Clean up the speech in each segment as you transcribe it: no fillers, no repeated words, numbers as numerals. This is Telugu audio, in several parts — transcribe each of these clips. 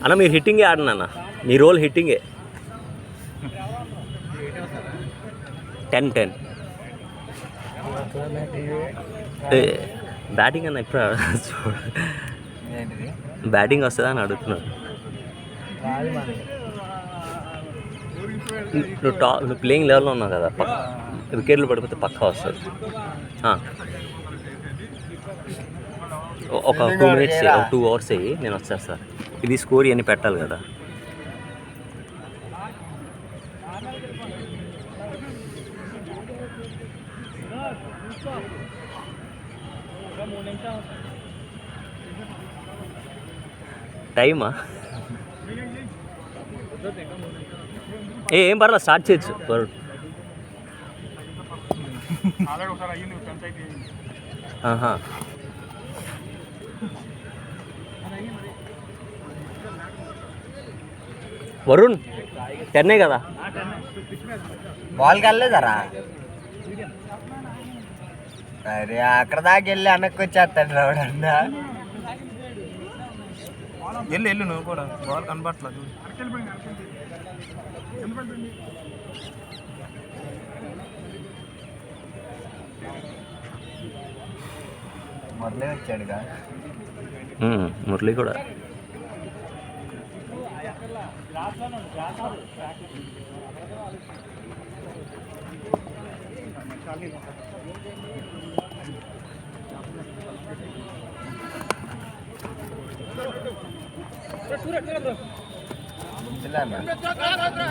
అన్న మీరు హిట్టింగే ఆడనా అన్న, మీ రోల్ హిట్టింగే. 10-10 బ్యాటింగ్ అన్న ఇప్పుడు బ్యాటింగ్ వస్తుందా అని అడుగుతున్నాను. నువ్వు ప్లేయింగ్ లెవెల్లో ఉన్నావు కదా, వికెట్లు పడిపోతే పక్కా వస్తుంది. ఒక 2 minutes 2 hours అయ్యి నేను వచ్చేస్తా. ఇది స్కోర్ ఇవన్నీ పెట్టాలి కదా. టైమా ఏం పర్లేదు, స్టార్ట్ చేయొచ్చు. వరుణ్ 10 కదా, బాల్కి వెళ్ళలేదరా? అరే అక్కడ దాకా వెళ్ళి వెనక్కి వచ్చేస్తాడు రావడన్నా. వెళ్ళు నువ్వు కూడా, బాల్ కనపట్లేదు. మురళి వచ్చాడుగా. మురళి కూడా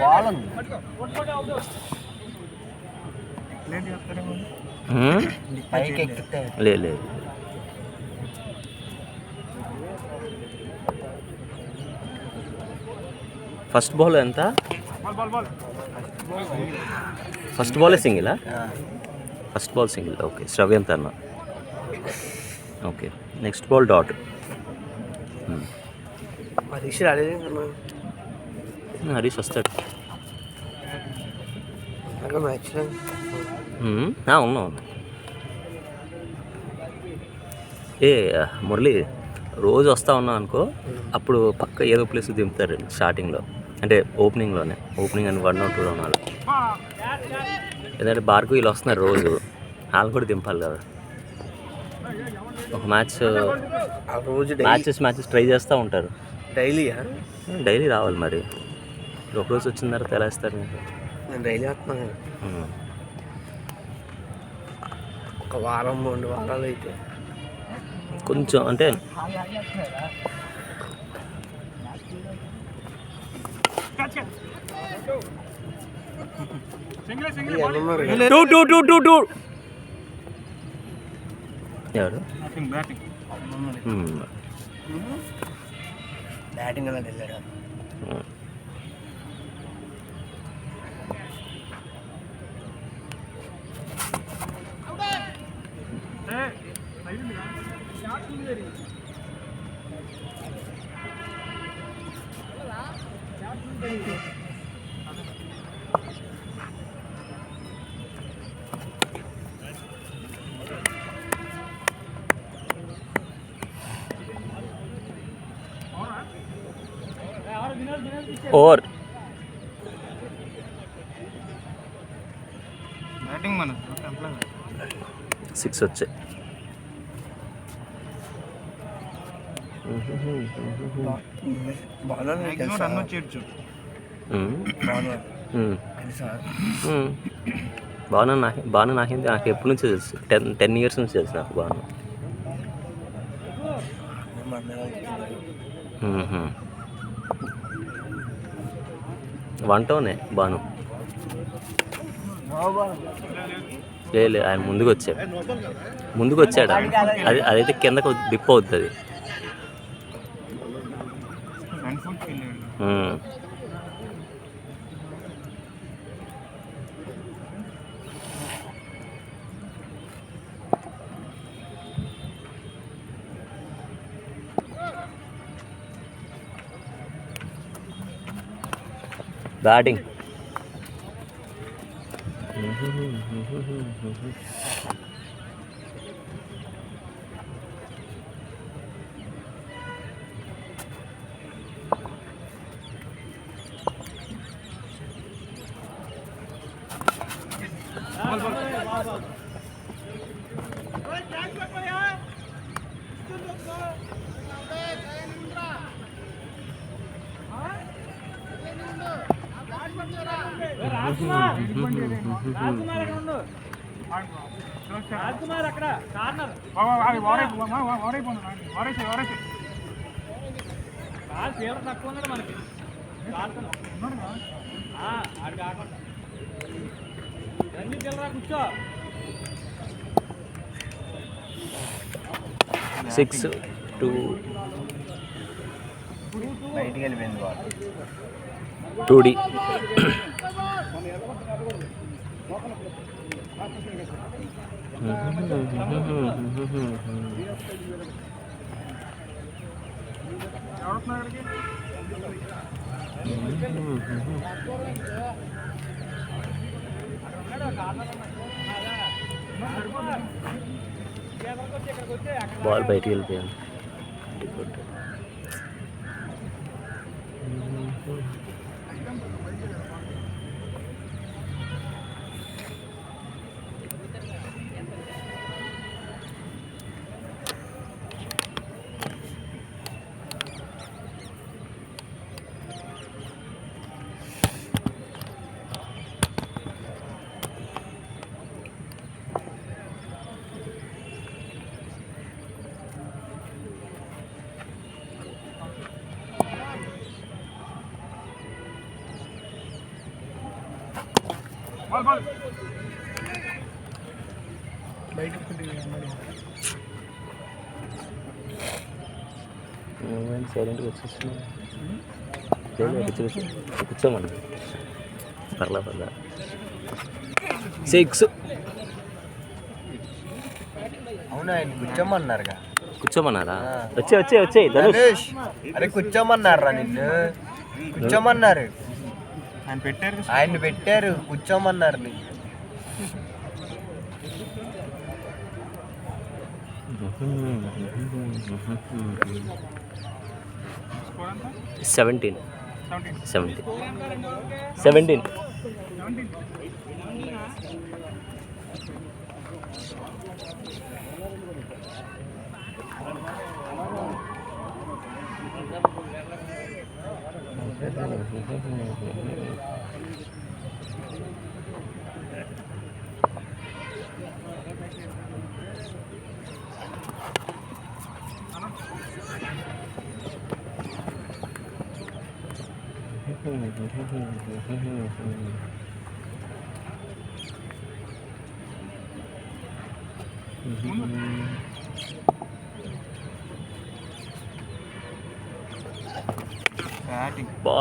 బాల్ ఉంది. పైకి ఎక్కితే లేదు. ఫస్ట్ బాల్ ఎంత? ఫస్ట్ బాల్ సింగిలా? First ball single. Okay, Sravyanth అన్న. Okay, next ball dot. Harish వస్తాడు. ఉన్నా. ఏ మురళి, రోజు వస్తా ఉన్నా అనుకో, అప్పుడు పక్క ఏదో ప్లేస్ దింపుతారు స్టార్టింగ్లో, అంటే ఓపెనింగ్ అని 1 or 2 అలా. ఎందుకంటే బార్కు వీళ్ళు వస్తున్నారు రోజు, వాళ్ళు కూడా దింపాలి కదా. ఒక మ్యాచెస్ ట్రై చేస్తూ ఉంటారు. డైలీ రావాలి మరి. ఒకరోజు వచ్చిన తర్వాత ఎలా ఇస్తారు మీకు? నేను డైలీ వస్తున్నాను. ఒక వారం 2 వారాలు అయితే కొంచెం అంటే ఎవరు బ్యాటింగ్ అలా వెళ్ళాడు. ఓవర్ బ్యాటింగ్ మన 6 వచ్చాయి. బాగా నాకేంటి, నాకు ఎప్పటి నుంచో తెలుసు, 10 years నుంచి తెలుసు నాకు బాగా. వంటోనే బాను లేదు, ఆయన ముందుకు వచ్చాడు. అదైతే కిందకు డిప్ అవుతుంది. బ్యాటింగ్ సిక్స్ టూ బయటికి వెళ్ళిపోయింది బాల్. 2D. బాల్ బయటికి వెళ్ళిపోయింది. సైలెంట్గా వచ్చేస్తున్నాను. కూర్చోమన్నా పర్లా 6. అవునా ఆయన కూర్చోమన్నారుగా. కూర్చోమన్నారా? వచ్చే ధనుష్. అరే కూర్చోమన్నారా నిన్ను? కూర్చోమన్నారు. ఆయన పెట్టారు కూర్చోమన్నారు నీకు. 17. బా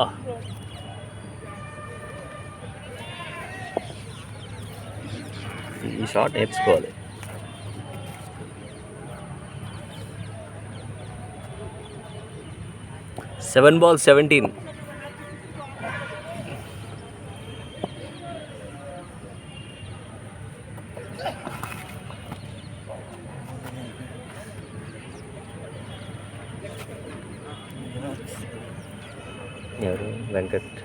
ఈ షాట్ నేర్చుకోవాలి. 7 balls 17. ఎవరు? వెంకట్.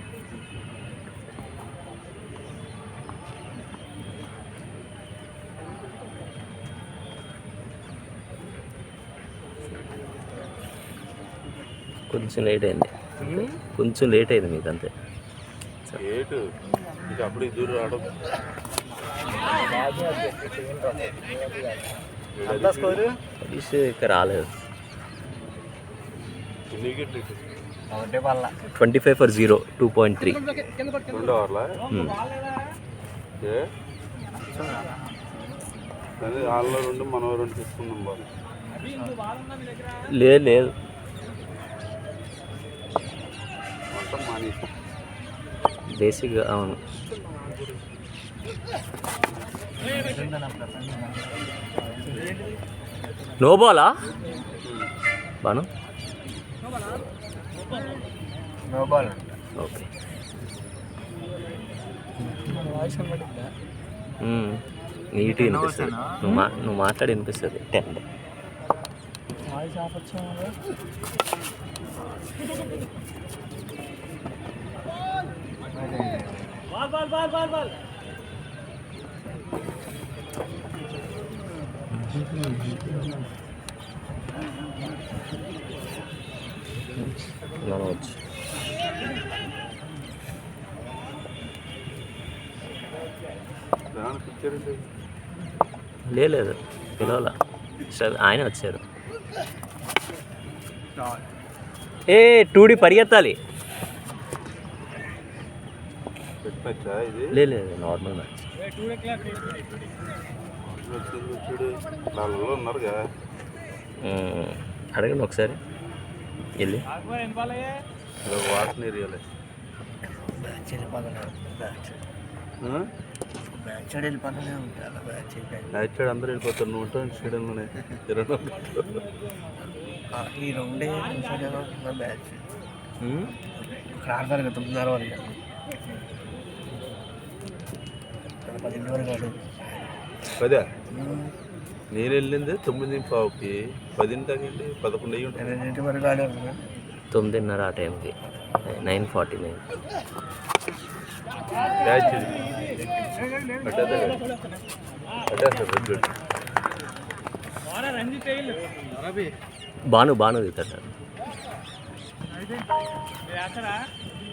కొంచెం లేట్ అయింది మీకు అంతే. ఇక రాలేదు. 25 for 0, 2.3. లేదు బేసిక్గా అవును. నో బాలా బాను. No ball. ఓకే. నీట్గా వినిపిస్తుంది. నువ్వు మాట్లాడి వినిపిస్తుంది. 10. మనోజ్ లేదు పిలవాల సరే ఆయన వచ్చారు. ఏ 2D పరిగెత్తాలి. లేదు నార్మల్ మ్యాచ్. అడగండి ఒకసారి వెళ్ళి. వాసన ఏరియాలే బ్యాక్ సైడ్ అందరూ వెళ్ళిపోతారు. నువ్వు ఉంటావు స్టేడియంలోనే ఈ రెండే బ్యాచ్ ఇక్కడ ఆడతారు కదా 9:30 వరకు 10 వరకు ఆడు. పదా నేను వెళ్ళింది 9:15కి 10 దాకా వెళ్ళి 11 అయ్యి ఉంటాయి. 2 వరకు ఆడారు 9:30 ఆ టైంకి 9:49. బ్యాచ్ బాను దిగుతాడు.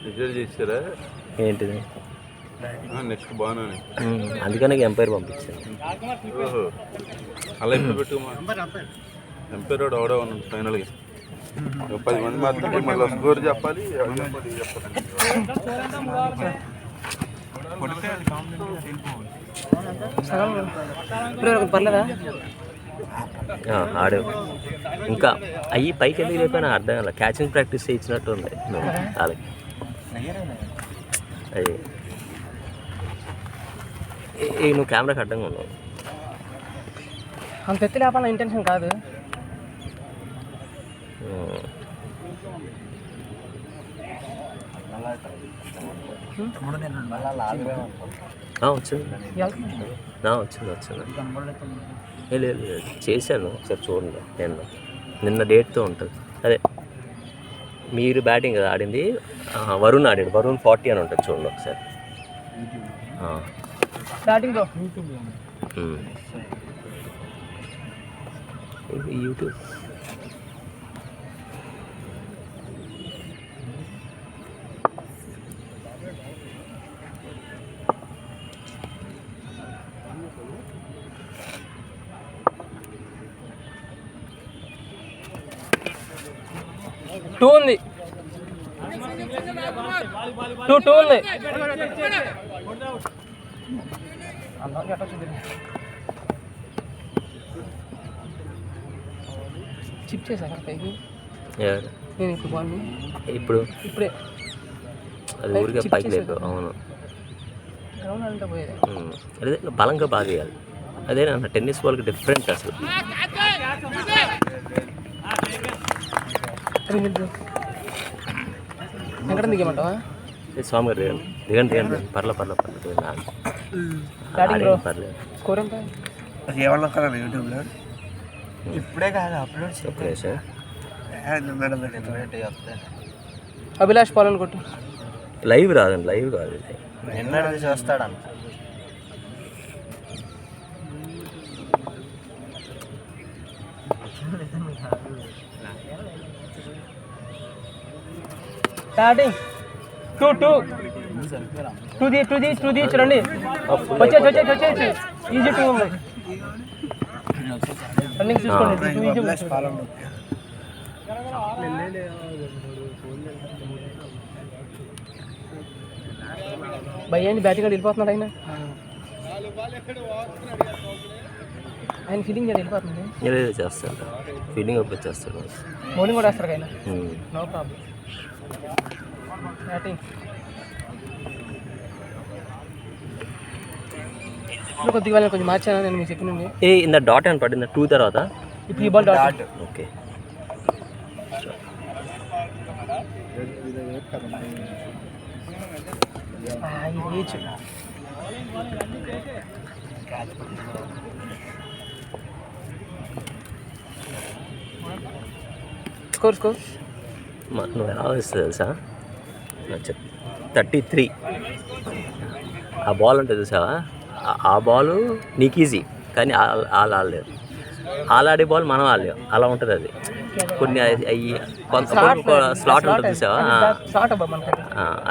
రిజల్ట్ చేశారా ఏంటిది? నెక్స్ట్ బాను అని. అందుకనే ఎంపైర్ పంపించాను. ఓహో అలా ఎప్పుడు పెట్టుకోమా. ఎంపైర్ వాడు అవడే ఉన్నాడు ఫైనల్గా. 10 మంది మాత్రం మళ్ళీ స్కోర్ చెప్పాలి. పర్లేదా ఆడే ఇంకా అయ్యి పైకి ఎందుకు లేకపోయినా అర్థం కాల. క్యాచింగ్ ప్రాక్టీస్ చేయించినట్టు ఉంది వాళ్ళకి. అది నువ్వు కెమెరాకి అడ్డంగా ఉన్నావు. అంత ఎత్తి లేపాలని ఇంటెన్షన్ కాదు. వచ్చింది లేదు చేశాను ఒకసారి చూడండి. నిన్న డేట్తో ఉంటుంది. అదే మీరు బ్యాటింగ్ కదా ఆడింది. వరుణ్ ఆడాడు. వరుణ్ 40 అని ఉంటుంది చూడండి ఒకసారి. బ్యాటింగ్ యూట్యూబ్ టూ ఉంది. 2 ఉంది. చిప్ చేశాను పైకి. నేను ఇప్పుడు బాగుంది. ఇప్పుడే అది ఊరికే పైకి లేదు. అవును గ్రౌండ్ అంటే పోయేది. అదే బలంగా బాగా చేయాలి. అదే నా టెన్నిస్ బాల్కి డిఫరెంట్ అసలు. ఎక్కడ దిగమంటావా? స్వామి గారు దిగండి పర్లేదు పర్లేదు. స్కోర్ ఎంత? ఏమన్నా కదా యూట్యూబ్లో ఇప్పుడే కాదు అప్లోడ్ ఓకే సార్. అభిలాష్ పాలన్ కొట్టు. లైవ్ రాదండి. లైవ్ కాదు ఇది. నిన్నది చూస్తాడు. స్టార్టింగ్ 2 చూడండి. వచ్చే ఈజీ 2 ఉంది. రన్నింగ్ చూసుకోండి. భయ్య బ్యాటింగ్ కూడా వెళ్ళిపోతున్నాడు ఆయన. ఫీలింగ్ వెళ్ళిపోతుంది. ఏదో చేస్తాడు. ఫీలింగ్ అప్పుడు చేస్తాడు. బౌలింగ్ కూడా వేస్తారు ఆయన. No problem. బ్యాటింగ్ ఇప్పుడు కొద్దిగా కొంచెం మార్చాను నేను మీకు చెప్పినండి. ఇంత డాట్ అని పడింది 2 తర్వాత. ఇప్పుడు ఈ బాల్ డాట్. ఓకే స్కోర్ నువ్వు ఎలా వస్తుంది తెలుసా? 33. ఆ బాల్ ఉంటుంది చూసావా? ఆ బాల్ నీకు ఈజీ కానీ వాళ్ళు ఆడలేరు. వాళ్ళు ఆడే బాల్ మనం ఆడలేము. అలా ఉంటుంది అది. కొన్ని అవి కొంత స్లాట్ ఉంటుంది చూసావా?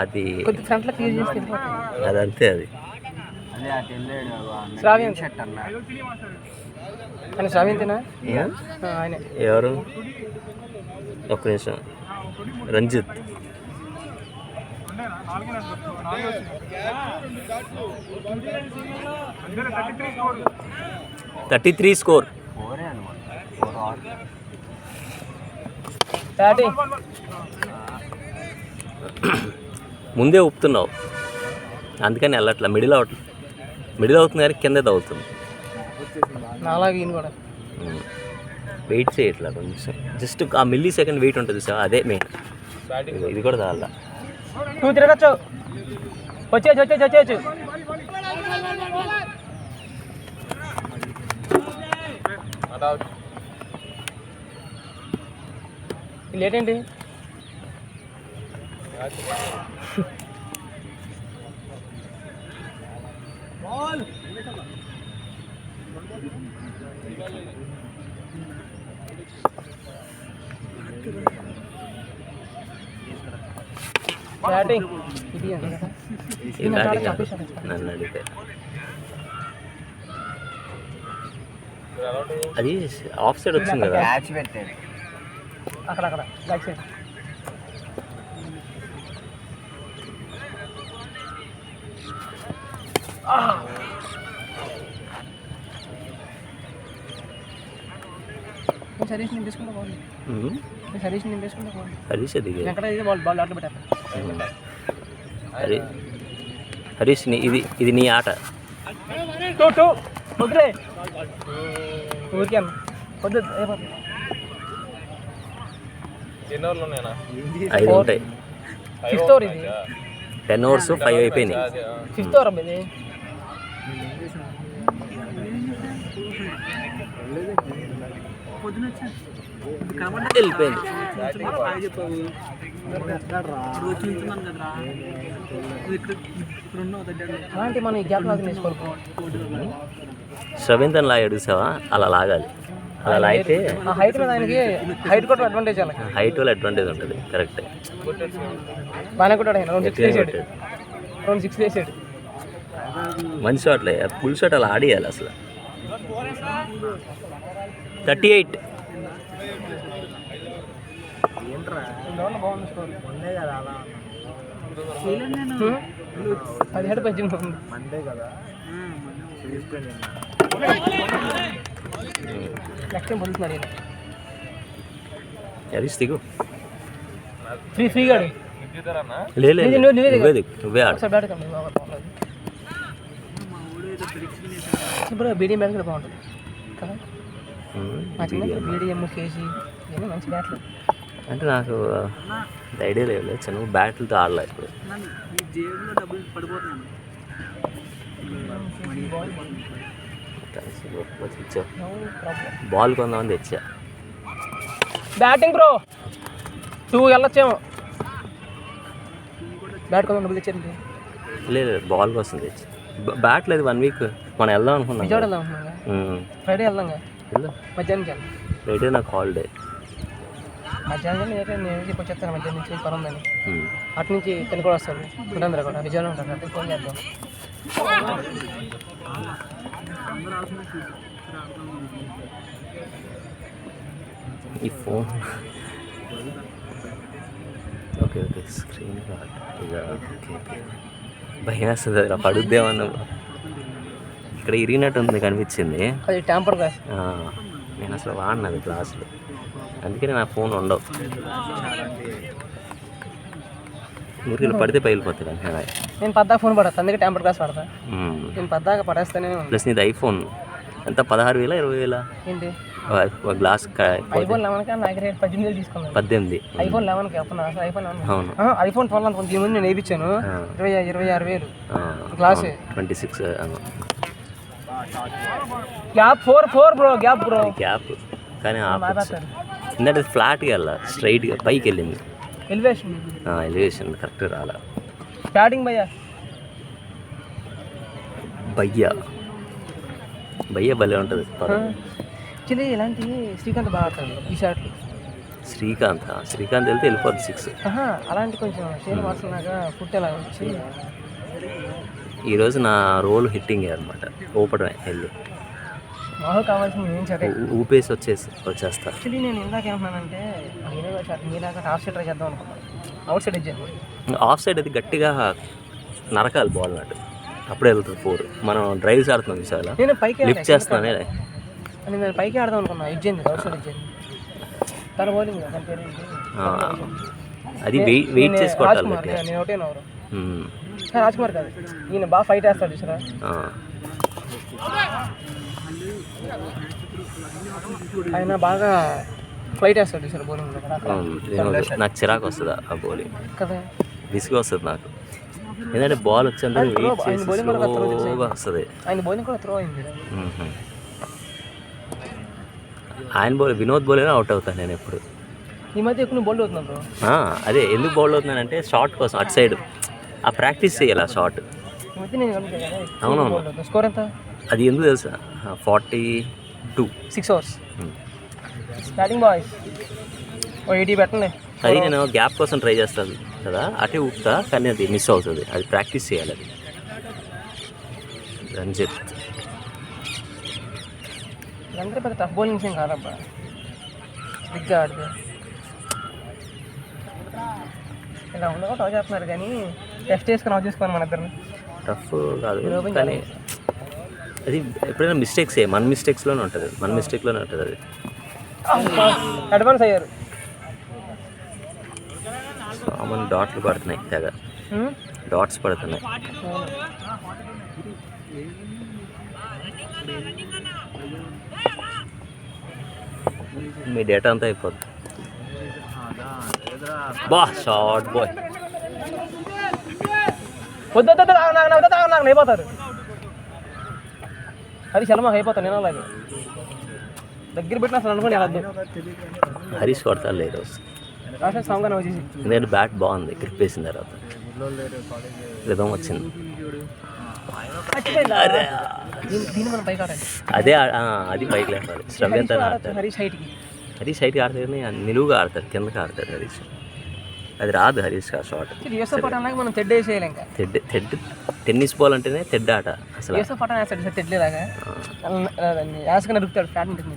అది అదంతే. అది అదే అటు వెళ్ళాడు శ్రావ్యం షర్ట్ అన్న ఆయన శ్రావ్యంతేనా ఆయనే. ఎవరు? ఒక్క నిమిషం. రంజిత్. +33 స్కోర్. 4 అనుకోండి 4 ఆర్ బ్యాటింగ్ ముందే ఊపుతున్నావు అందుకని వెళ్ళట్లా. మిడిల్ అవుతుంది కానీ కిందే తగ్గుతుంది. నాలాగే ఈయన కూడా వెయిట్ చేయట్లా కొంచెం. జస్ట్ ఆ మిల్లీ సెకండ్ వెయిట్ ఉంటుంది సార్, అదే మెయిన్. ఇది కూడా తాగాల. నువ్వు తిరగచ్చు, వచ్చేయచ్చు. లేట్ ఏంటి? బ్యాటింగ్ ఇది అంతే కదా. ఇది బ్యాటింగ్ కాదు, నన్ను అడిగితే. అది ఆఫ్ సైడ్ వచ్చింది కదా. క్యాచ్ పెట్టాడు అక్కడ బ్యాక్ సైడ్. సర్వీస్ నింపేసుకుంటే బాగుంది. సర్వీస్ నింపేసుకుంటే బాగుంది. హరీష్ దిగే. ఎక్కడ ఇది బాల్ ఆటలో పెట్టారు. హరీష్ ఇది నీ ఆట. టూ వద్దులే ఊరికే వద్దు. 5 ఉంటాయి. 5th ఓవర్ ఇది. 10 ఓవర్స్ 5 అయిపోయినాయి. 5th ఓవర్ అమ్మ ఇది. వెళ్ళిపోయింది. అలాంటి మనం ఈ గ్యాప్ లాగా తీసుకోవాలి. శ్రవింతన్ లాగాడు చూసావా, అలా లాగాలి. అలా లాగితే ఆ హైట్ మీద ఆయనకి హైట్ కూడా అడ్వాంటేజ్. అలా హైట్ వల్ల అడ్వాంటేజ్ ఉంటుంది. కరెక్టే. బాగానే కొట్టాడు ఆయన. 6 గట్టిగా వేసాడు. కొట్టాడు. 6 వేసాడు. మంచి షాట్లే. ఫుల్ షాట్ అలా ఆడియాలి అసలు. 38. బాగుంది స్కోర్. 17 18 మండే కదా నెక్స్ట్ టైం పొందుతున్నారు ఈయన. హరీష్ దిగు. ఫ్రీగా లేదు నువ్వే ఆడు. ఒకసారి బ్యాట్ కండి ఇప్పుడు బీడిఎం బ్యాట్ కూడా బాగుంటుంది కదా. మా చిన్న బీడిఎం కేజీ ఇవన్నీ మంచి బ్యాట్లు. అంటే నాకు ఐడియా లేదు. చిన్న బ్యాట్లతో ఆడలే ఇప్పుడు. బాల్ కొందామని తెచ్చా. Batting bro 2 వెళ్ళొచ్చేమో. బ్యాట్ కొందాం డబ్బులు తెచ్చారండి. లేదు బాల్ కోసం తెచ్చా. బ్యాట్ లేదు. 1 వీక్ మనం వెళ్దాం అనుకున్నాం. విజయవాడ వెళ్దాం అనుకున్నాం. ఫ్రైడే వెళ్దాం కదా. మధ్యాహ్నంకి వెళ్దాం. ఫ్రైడే నాకు హాలిడే. మధ్యాహ్నం నేను వచ్చేస్తాను. మధ్యాహ్నం నుంచి పరుందని అటు నుంచి తను కూడా వస్తాడు. సురేంద్ర కూడా విజయవాడ ఉంటాడు. అంటే ఫోన్ చేద్దాం. ఈ ఫోన్ ఓకే స్క్రీన్ కార్డ్ ఇక ఓకే. భయం వేస్తుంది. అది పడుద్దేమన్నా. ఇక్కడ ఇరిగినట్టు ఉంది కనిపించింది. అది టెంపర్ గ్లాస్. నేను అసలు వాడినది క్లాసులో, అందుకని నా ఫోన్ ఉండవు. ఊరిలో పడితే పగిలిపోతుంది. నేను పద్దాక ఫోన్ పడతా, అందుకే టెంపర్ గ్లాస్ పడతా. నేను పద్దాక పడేస్తానే. ప్లస్ నీది ఐఫోన్ ఎంత 16,000 20,000 ఏంటి గ్లాస్. ఐఫోన్ 11 నాకు రేట్ 18,000 తీసుకున్నాను. 18. ఐఫోన్ 11 అప్పుడు ఐఫోన్ 11. అవును. ఐఫోన్ 12 అనుకుంది. దీని ముందు నేను వేయించాను 26,000 గ్లాస్ 26. Gap 4 bro. గ్యాప్ కానీ ఇందంటే ఫ్లాట్గా వెళ్ళా, స్ట్రైట్గా పైకి వెళ్ళింది. ఎలివేషన్ కరెక్ట్ రాలా. స్టార్టింగ్ భయ్యా భలే ఉంటుంది. యాక్చువల్లీ ఇలాంటి శ్రీకాంత్ బాగా ఆడతాడు ఈ షాట్లు. శ్రీకాంత్ వెళ్తే వెళ్ళిపోద్ది 6. అలాంటి కొంచెం షేర్ వాట్సన్ లాగా ఫుట్ అలా వచ్చి ఈరోజు నా రోల్ హిట్టింగే అనమాట. ఊపడమే వెళ్ళు మాకు కావాల్సింది ఏం సరే. ఊపేసి వచ్చేస్తా. యాక్చువల్లీ నేను ఇందాక ఏమన్నానంటే మీలాగా హాఫ్ సైడ్ ట్రై చేద్దాం అనుకున్నాను. అవుట్ సైడ్ ఇచ్చాను. ఆఫ్ సైడ్ అది గట్టిగా నరకాలి బాల్ నాటు, అప్పుడే వెళ్తుంది 4. మనం డ్రైవ్స్ ఆడుతున్నాం విశాల, నేను పైకి లిఫ్ట్ చేస్తున్నానే. నేను పైకి ఆడదాం అనుకున్నా. ఇచ్చింది అవుట్ సైడ్ ఇచ్చింది. తన బౌలింగ్ తన పేరు అది వెయిట్ చేసి కొట్టాలి. నేను ఒకటే నవరు రాజ్ కుమార్ కాదు, ఈయన బాగా ఫైట్ వేస్తాడు చూసారా. ఆయన బాగా ఫైట్ వేస్తాడు చూసారా బౌలింగ్. నాకు చిరాకు వస్తుంది ఆ బౌలింగ్ కదా, విసుగు వస్తుంది నాకు. ఎందుకంటే బాల్ వచ్చేంత వెయిట్ చేసి స్లోగా వస్తుంది. ఆయన బౌలింగ్ కూడా త్రో అయింది. ఆయన బౌల్ వినోద్ బౌలింగ్ అవుట్ అవుతాను నేను ఎప్పుడు. ఈ మధ్య ఎక్కువ బౌల్డ్ అవుతున్నాను బ్రో. అదే ఎందుకు బౌల్డ్ అవుతున్నానంటే షార్ట్ కోసం అటు సైడ్ ఆ ప్రాక్టీస్ చేయాలి ఆ షార్ట్. ఈ మధ్య నేను అవునవును. స్కోర్ ఎంత? అది ఎందుకు తెలుసా, 42. 6 overs బ్యాటింగ్ బాయ్స్. 80 పెట్టండి. అది నేను గ్యాప్ కోసం ట్రై చేస్తాను కదా, అటే ఊపుతా కానీ అది మిస్ అవుతుంది. అది ప్రాక్టీస్ చేయాలి. అది రంజిత్ అందరూ పెద్ద టఫ్ బౌలింగ్స్ ఏం కాదబ్బా, బిగ్గా ఆడితే ఇలా ఉండగా టచ్ చేస్తున్నారు. కానీ టెస్ట్ చేసుకొని అవుట్ చేసుకోవాలి మన ఇద్దరిని. టఫ్ కాదు కానీ అది ఎప్పుడైనా మిస్టేక్స్ మన మిస్టేక్స్లోనే ఉంటుంది. మన మిస్టేక్లోనే ఉంటుంది. అది అడ్వాన్స్ అయ్యారు. కామన్ డాట్లు పడుతున్నాయి, తెగ డాట్స్ పడుతున్నాయి. మీ డేటా అంతా అయిపోద్ది. బా షార్ట్ బాయ్. వద్దు నాకు అయిపోతారు. అది చలమా అయిపోతాను నేను. అలాగే దగ్గర పెట్టిన అసలు అనుకోండి వద్దు. హరీష్ కొడతారు లేదు రాష్ట్ర సాంగ్ వచ్చేసి. ఎందుకంటే బ్యాట్ బాగుంది, గ్రిప్ వేసిన తర్వాత రిధం వచ్చింది. దీన్ని మనం పైకి ఆడాలి. అదే అది పైకి లేపాలి. శ్రవ్యంత ఆడతారు. హరీష్ హైట్కి ఆడతారు కానీ నిలువుగా ఆడతారు, కిందకి ఆడతారు హరీష్. అది రాదు హరీష్ ఆ షాట్. యూసఫ్ పఠాన్ లాగా మనం తెడ్ వేసేయాలి. ఇంకా తెడ్ టెన్నిస్ బాల్ అంటేనే తెడ్ ఆట అసలు. యూసఫ్ పఠాన్ వేస్తాడు సార్ తెడ్లేలాగా, యాసగా నడుపుతాడు ఫ్యాట్ ఉంటుంది.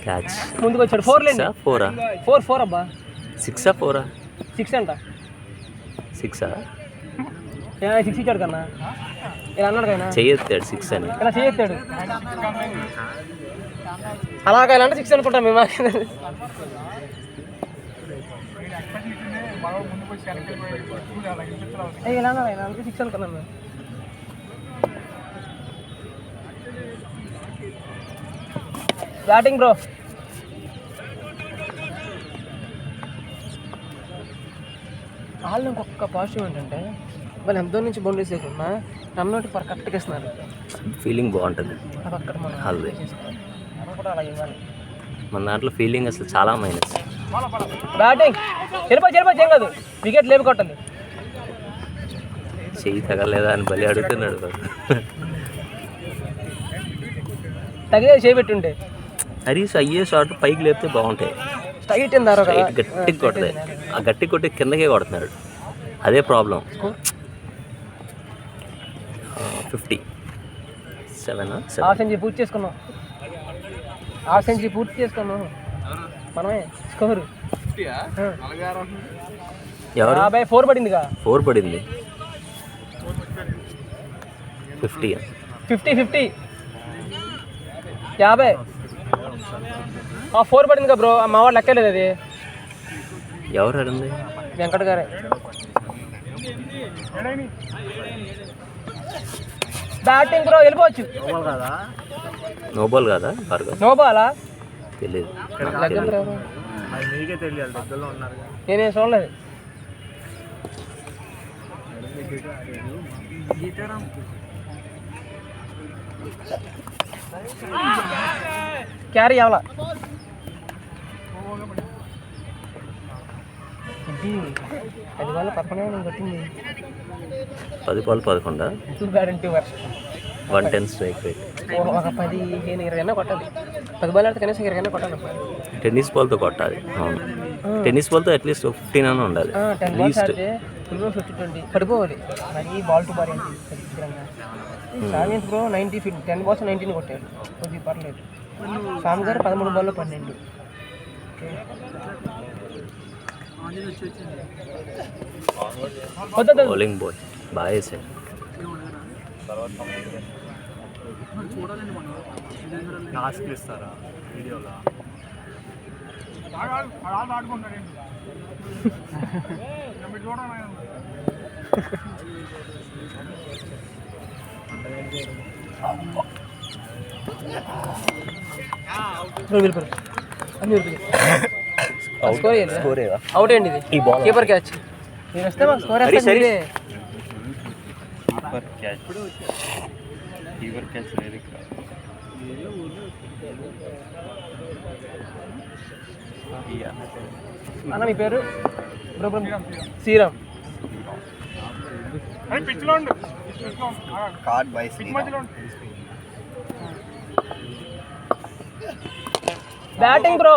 క్యాచ్ ముందుకు వచ్చాడు. 4 లేండి. 4 అబ్బా. 6 4 6 అంట. 6 6 ఇచ్చాడు కన్నా. ఇలా అన్నాడు కన్నా, చేయెత్తాడు 6 అని. ఇలా చేయెత్తాడు. అలాగా ఇలా అంటే 6 అనుకుంటాం మేము. ఇలా అన్నా ఇలా అంటే 6 అనుకున్నాం మేము. Batting bro. వాళ్ళు ఇంకొక పాజిటివ్ ఏంటంటే వాళ్ళు ఎంతో నుంచి బౌండరీస్ లేకుండా రన్నౌట్ కరెక్ట్గా ఇస్తున్నారు. ఫీలింగ్ బాగుంటుంది. అది అక్కడ మనం కూడా అలా ఇవ్వాలి. మన దాంట్లో ఫీలింగ్ అసలు చాలా మైనస్. బ్యాటింగ్ చెరిపోయి ఏం కాదు, వికెట్ లేపు కొట్టాలి. చెయ్యి తగలేదా అని బలి అడుగుతున్నాడు. తగిలే చేయబెట్టుంటే హరీష్ అయ్యే షాట్ పైకి లేపితే బాగుంటాయి. స్ట్రైట్ గట్టిగా కొడతాయి. ఆ గట్టి కొట్టి కిందకే కొడుతున్నాడు. అదే ప్రాబ్లం. 57 హాఫ్ సెంచరీ పూర్తి చేసుకున్నాం. మనమే స్కోరు ఎవరు 4 పడిందిగా. 4 పడింది. 50 50 50 4 పడిందిగా బ్రో. మా వాడు లెక్కలేదు. అది ఎవరు ఆడింది? వెంకట గారే. బ్యాటింగ్ బ్రో వెళ్ళిపోవచ్చు. నో బాల్ కదా భార్గవ్? నో బాలా తెలియదు. నేనేం చూడలేదు. క్యారీ అవలా. అది వాళ్ళ పక్కనే కొట్టింది. 10 ball 11. 2 bat and 2 overs. 110 strike rate. ఒక 10 20 కొట్టాలి. 10 బాల్ ఆడితే కనీసం 20 కొట్టాలి. టెన్నిస్ బాల్తో కొట్టాలి. అవును, టెన్నిస్ బాల్తో అట్లీస్ట్ 15 అని ఉండాలి. 10 బాల్స్ ఆడితే ఫుల్ బ్రో 50-20 పడిపోవాలి మరి బాల్ టు బాల్ ఏంటి ఖచ్చితంగా సామియన్స్ బ్రో 10 balls 19 కొట్టాడు కొద్దిగా పర్లేదు సామ్ గారు 13 balls 12 బౌలింగ్ బాయ్ బాగా వేసాడు. టాస్క్లు ఇస్తారా వీడియోలో? స్కోర్ అవుట్ అండి ఇది ఈ బాల్ కీపర్ క్యాచ్ మీరు వస్తే మాకు స్కోర్ వేస్తాను మీరే కీపర్ క్యాచ్ లేదు ఇక్కడ. అన్న మీ పేరు Sriram card by batting bro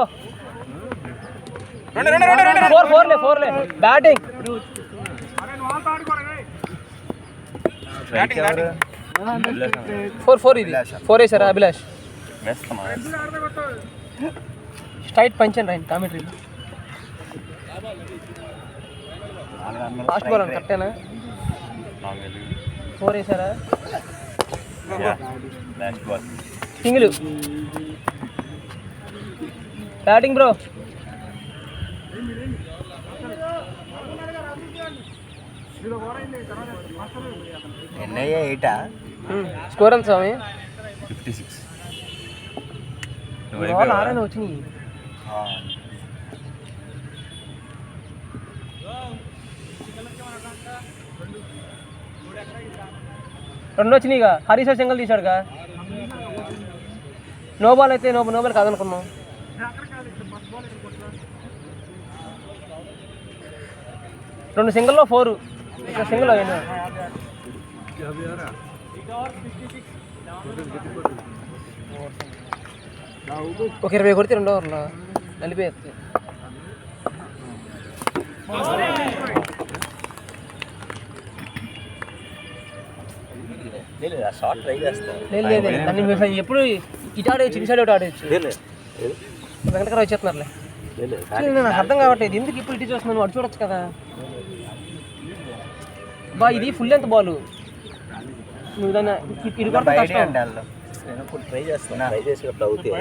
4 batting 4 ఇది 4 వేసారా అభిలాష్ స్ట్రైట్ పంచండి రాయండి కామెంటరీ ఫాస్ట్ బాల్ అని కరెక్టేనా 4 వేసారా సింగిల్ బ్యాటింగ్ బ్రో ఎన్నయ్యా 8 స్కోర్ ఎంత స్వామి 56. బాల్ ఆరైనా వచ్చినాయి రెండు వచ్చినాయిగా హరీష్ సింగల్ తీశాడుగా నో బాల్ అయితే నో బాల్ కాదనుకున్నాం రెండు సింగిల్లో 4 ఇక్కడ సింగిల్ అయినా ఒక 20 కొడితే 2 ఓవర్లో నలిపేస్తే షార్ట్ ట్రై చేస్తాను. లేదు దాన్ని మీరు ఎప్పుడు ఇటు ఆడేయచ్చు ఇటు సైడ్ ఒకటి ఆడేయచ్చు వెంకటకరావు వచ్చేస్తున్నారులే నాకు అర్థం కావట్లేదు ఎందుకు ఇప్పుడు ఇటు చూస్తున్నాను అటు చూడొచ్చు కదా బా ఇది ఫుల్ లెంత్ బాల్ నువ్వు దాన్ని ఇటు కొడతా కష్టం ట్రై చేస్తాను. ట్రై చేసేటప్పుడు అవుతాయి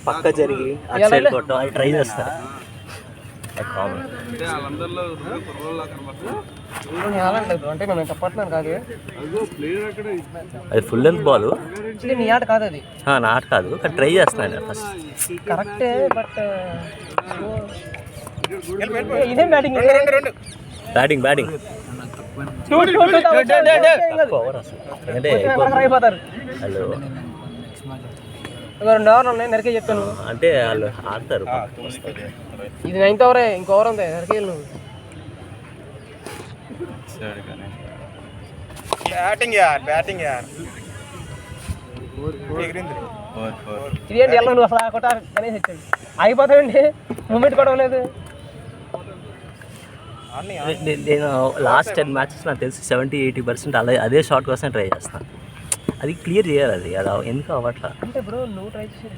పక్క జరిగి అటు సైడ్ కొట్టడం అది ట్రై చేస్తా. అంటే మేము తప్పట్లేదు కాదు అది ఫుల్ లెంత్ బాల్ నీ ఆట కాదు అది నా ఆట కాదు కానీ ట్రై చేస్తున్నాను ఫస్ట్. కరెక్టే బట్ ఇదేం బ్యాటింగ్ బ్యాటింగ్ అయిపోతారు హలో 2 ఓవర్లు ఉన్నాయి నరికే చెప్తాను అంటే వాళ్ళు ఆడతారు. ఇది 9th ఓవరే ఇంకో ఓవర్ ఉంది నరికే నువ్వు బ్యాటింగ్ ఇదేంటి ఎలా నువ్వు అసలు కొట్ట అనేసి వచ్చాడు అయిపోతాయండి మూమెంట్ కూడా లేదు. నేను లాస్ట్ 10 matches నాకు తెలిసి 70-80% అదే షాట్ కోసం ట్రై చేస్తాను. అది క్లియర్ చేయాలి అది ఎందుకు అవ్వట్లా అంటే బ్రో నువ్వు ట్రై చేసేది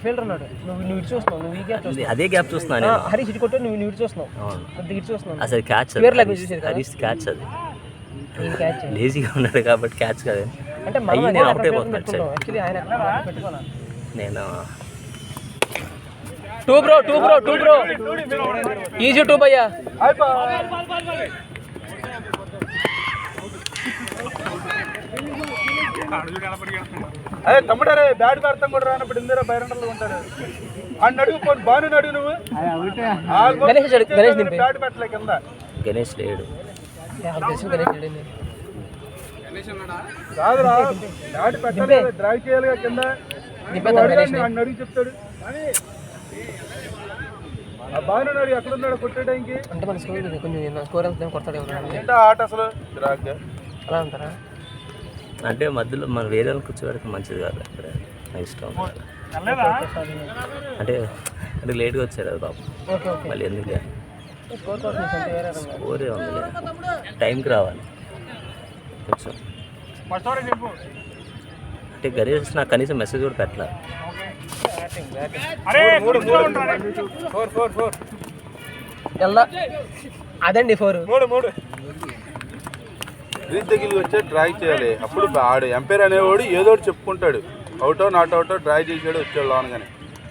ఫీల్డర్ ఉన్నాడు నువ్వు ఇటు చూస్తున్నావు నువ్వు ఈ గ్యాప్ అదే గ్యాప్ చూస్తున్నాను. హరీష్ ఇటు కొట్టు నువ్వు ఇటు చూస్తున్నావు కొద్దిగా ఇటు చూస్తున్నావు అసలు క్యాచ్ హరీష్ క్యాచ్ అది లేజీగా ఉన్నాడు కాబట్టి క్యాచ్ కదా అంటే నేను అవుట్ అయిపోతున్నాను. యాక్చువల్లీ ఆయన పెట్టుకోవాలి నేను 2 బ్రో ఈజీ 2 భయ్యా అదే తమ్ముడారే బ్యాట్ పెడతాం కూడా రానప్పుడు ఇందిరా బైరండర్లు ఉంటారు అని అడుగుపోను బాను అడుగు నువ్వు గణేష్ దింపే బ్యాట్ పెట్టలే కింద గణేష్ లేడు కాదురా బ్యాట్ పెట్టలే డ్రైవ్ చేయాలిగా కింద అని అడుగు చెప్తాడు. ఆ బాను అడుగు ఎక్కడున్నాడు కొట్టడానికి అంటే మన స్కోర్ కొంచెం స్కోర్ ఎంత కొడతాడు ఏంటో ఆట అసలు అలా అంటారా అంటే మధ్యలో మనం వేరే వాళ్ళని కూర్చోబెడితే మంచిది కాదు. అక్కడ నా ఇష్టం అంటే లేట్గా వచ్చారు కదా బాబు ఓకే మళ్ళీ ఎందుకు స్కోర్ కోసం అంతే వేరే రంగా. స్కోరే ఉంది, టైంకి రావాలి కొంచెం. అంటే గణేష్ నాకు కనీసం మెసేజ్ కూడా పెట్టలే. ఎలా అదండి 4 గ్రీన్ దగ్గరికి వచ్చే డ్రాగ్ చేయాలి. అప్పుడు ఆడు ఎంపైర్ అనేవాడు ఏదో ఒకటి చెప్పుకుంటాడు, అవుటో నాట్ అవుటో డ్రాగ్ చేసాడు వచ్చాడు లోనగానే.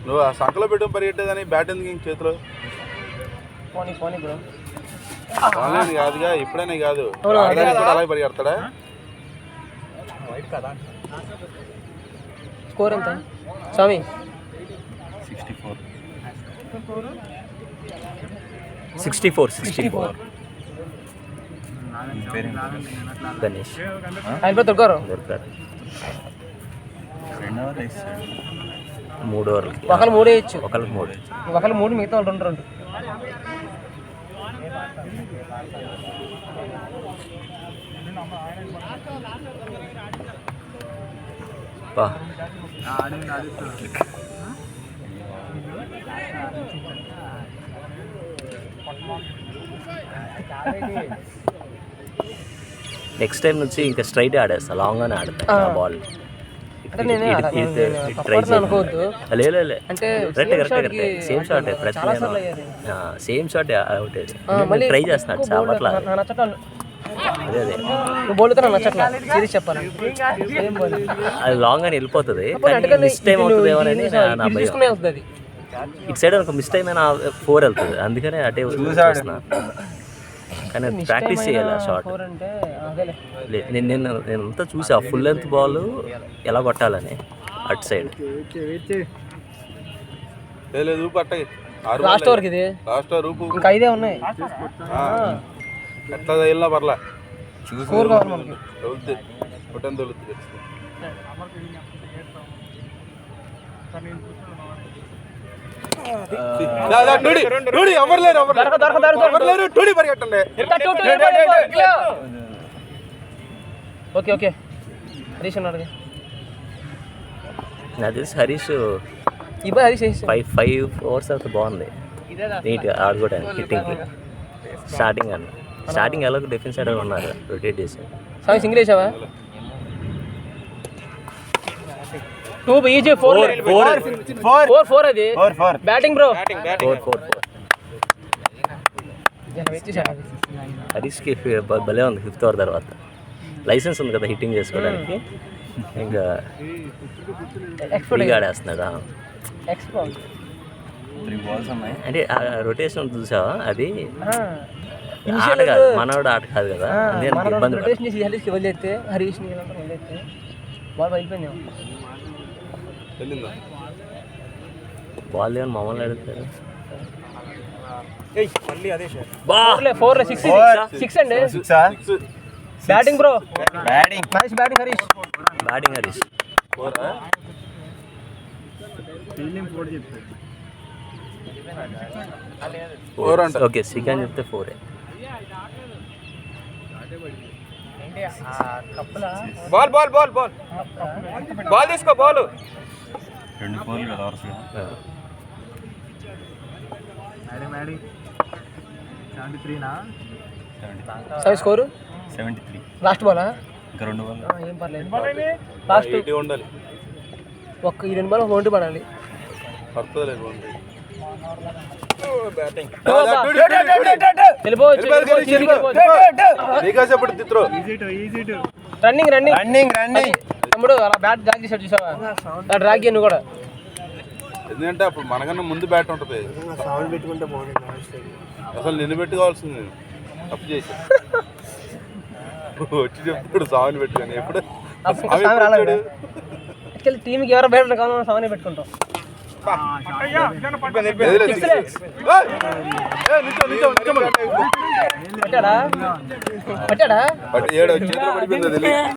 నువ్వు ఆ సంకలో పెట్టడం పరిగెట్టేదని బ్యాట్ ఎందుకు ఇంక చేతిలో? పోనీ బ్రో. ఆన్లైన్ కాదుగా, ఇప్పుడైనా కాదు, ఆడడానికి కూడా అలాగే పరిగెడతాడా? స్కోర్ ఎంత స్వామి? 64 గణేష్ ఆయన పేరు దొరకారు. దొరికారు 3 ఓవర్లకి ఒకళ్ళు 3 వేయచ్చు, ఒకళ్ళకి 3. ఒకళ్ళు 3 మిగతా వాళ్ళు 2 బా నెక్స్ట్ టైం నుంచి ఇంకా స్ట్రైట్ ఆడేస్తా, లాంగ్గానే ఆడతా బాల్. అంటే నేనే ట్రై అనుకోవద్దు లేదు అంటే correct same shot same shot out try చేస్తున్నాడు చాలా అట్లా. అదే నువ్వు బోల్తో నాకు నచ్చట్లా, సిరీస్ చెప్పాలి. అది లాంగ్ అని వెళ్ళిపోతుంది, మిస్ టైం అవుతుంది ఏమోనని నా భయం. తీసుకునే వస్తుంది అది. ఇటు సైడ్ అనుకో మిస్ టైం అయినా 4 వెళ్తుంది, అందుకనే అటే చూస్తున్నా. కానీ ప్రాక్టీస్ చేయాలి ఆ షాట్. అంటే అదేలే. నేను అంతా చూసా ఫుల్ లెంత్ బాల్ ఎలా కొట్టాలని అటు సైడ్. లేదు పట్టకి లాస్ట్ ఓవర్కి ఇది, లాస్ట్ రూపు ఇంకా 5 ఉన్నాయి. ఎట్లా వెళ్ళినా పర్లా, స్కోర్ కావాలి మనకి. తొలుతుంది కొట్టని తొలుతుంది. ఓకే ఓకే హరీష్ ఉన్నాడు. నాకు తెలిసి హరీష్ ఇప్పుడు హరీష్ 5 ఓవర్స్ అయితే బాగుంది నీట్గా ఆడుకోవడానికి హిట్టింగ్కి. స్టార్టింగ్ ఎలాగో డిఫెన్స్ సైడ్ ఉన్నారు రొటేట్ చేసి. సాయి సింగిల్ వేసావా? 2 ఈజీ 4 అది బ్యాటింగ్ బ్రో. 4 హరీష్కి భలే ఉంది 5th ఓవర్ తర్వాత. లైసెన్స్ ఉంది కదా హిట్టింగ్ చేసుకోవడానికి, ఇంకా ఫ్రీగా ఆడేస్తున్నాడు. అంటే రొటేషన్ చూసావా, అది ఆట కాదు, మనవాడు ఆట కాదు కదా, ఇబ్బంది హరీష్కి వదిలేస్తే హరీష్ని వదిలేస్తే బాల్ అయిపోయింది. బాల్ ఏమన్నా మమ్మల్ని అడుగుతారు. 6 అండి batting bro. Nice batting Harish. Batting Harish okay Srikanth చెప్తే 4. Ball ball ball ball ball తీసుకో బాల్. 2 4 కదా వరుసగా. సాయి స్కోరు 73. లాస్ట్ బాలా ఇంకా 2 బాల్. ఏం పర్లేదు, లాస్ట్ ఉండాలి. ఒక్క ఈ 2 బాల్ ఒంటి పడాలి. రన్నింగ్ తమ్ముడు అలా బ్యాట్ డ్రాగ్ చేసాడు చూసావా, డ్రాగ్ చేయను కూడా. ఎందుకంటే అప్పుడు మనకన్నా ముందు బ్యాట్ ఉంటుంది. అసలు నిన్ను పెట్టుకోవాల్సింది, తప్పు చేసా. వచ్చి చెప్తాడు సాగుని పెట్టుకొని. ఎప్పుడు టీంకి ఎవరో బయట కావాలన్నా సామాన్య పెట్టుకుంటాం. పట్టాడా